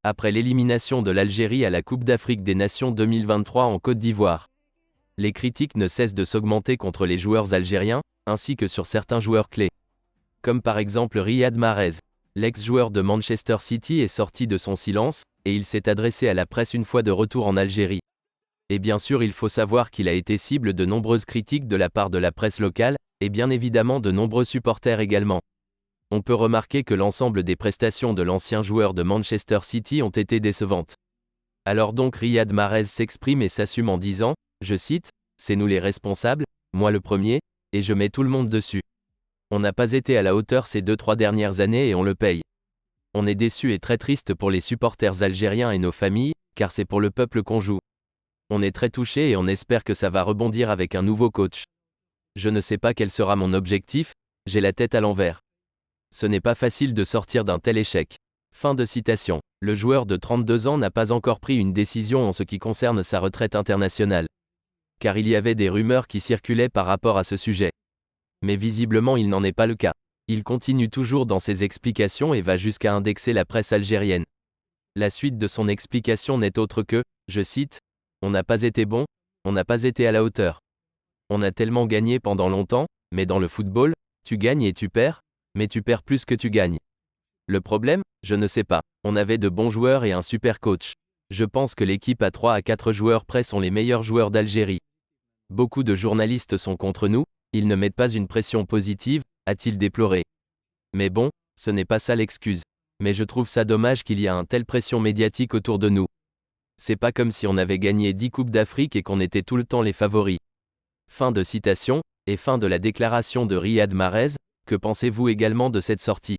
après l'élimination de l'Algérie à la Coupe d'Afrique des Nations 2023 en Côte d'Ivoire. Les critiques ne cessent de s'augmenter contre les joueurs algériens, ainsi que sur certains joueurs clés. Comme par exemple Riyad Mahrez. L'ex-joueur de Manchester City est sorti de son silence, et il s'est adressé à la presse une fois de retour en Algérie. Et bien sûr, il faut savoir qu'il a été cible de nombreuses critiques de la part de la presse locale, et bien évidemment de nombreux supporters également. On peut remarquer que l'ensemble des prestations de l'ancien joueur de Manchester City ont été décevantes. Alors donc Riyad Mahrez s'exprime et s'assume en disant, je cite, « C'est nous les responsables, moi le premier, et je mets tout le monde dessus. On n'a pas été à la hauteur ces 2-3 dernières années et on le paye. On est déçus et très tristes pour les supporters algériens et nos familles, car c'est pour le peuple qu'on joue. On est très touchés et on espère que ça va rebondir avec un nouveau coach. Je ne sais pas quel sera mon objectif, j'ai la tête à l'envers. Ce n'est pas facile de sortir d'un tel échec. » Fin de citation. Le joueur de 32 ans n'a pas encore pris une décision en ce qui concerne sa retraite internationale. Car il y avait des rumeurs qui circulaient par rapport à ce sujet. Mais visiblement il n'en est pas le cas. Il continue toujours dans ses explications et va jusqu'à indexer la presse algérienne. La suite de son explication n'est autre que, je cite, « On n'a pas été bon, on n'a pas été à la hauteur. On a tellement gagné pendant longtemps, mais dans le football, tu gagnes et tu perds, mais tu perds plus que tu gagnes. Le problème, je ne sais pas, on avait de bons joueurs et un super coach. Je pense que l'équipe à 3 à 4 joueurs près sont les meilleurs joueurs d'Algérie. Beaucoup de journalistes sont contre nous, ils ne mettent pas une pression positive, a-t-il déploré. Mais bon, ce n'est pas ça l'excuse. Mais je trouve ça dommage qu'il y ait une telle pression médiatique autour de nous. C'est pas comme si on avait gagné 10 Coupes d'Afrique et qu'on était tout le temps les favoris. » Fin de citation, et fin de la déclaration de Riyad Mahrez. Que pensez-vous également de cette sortie ?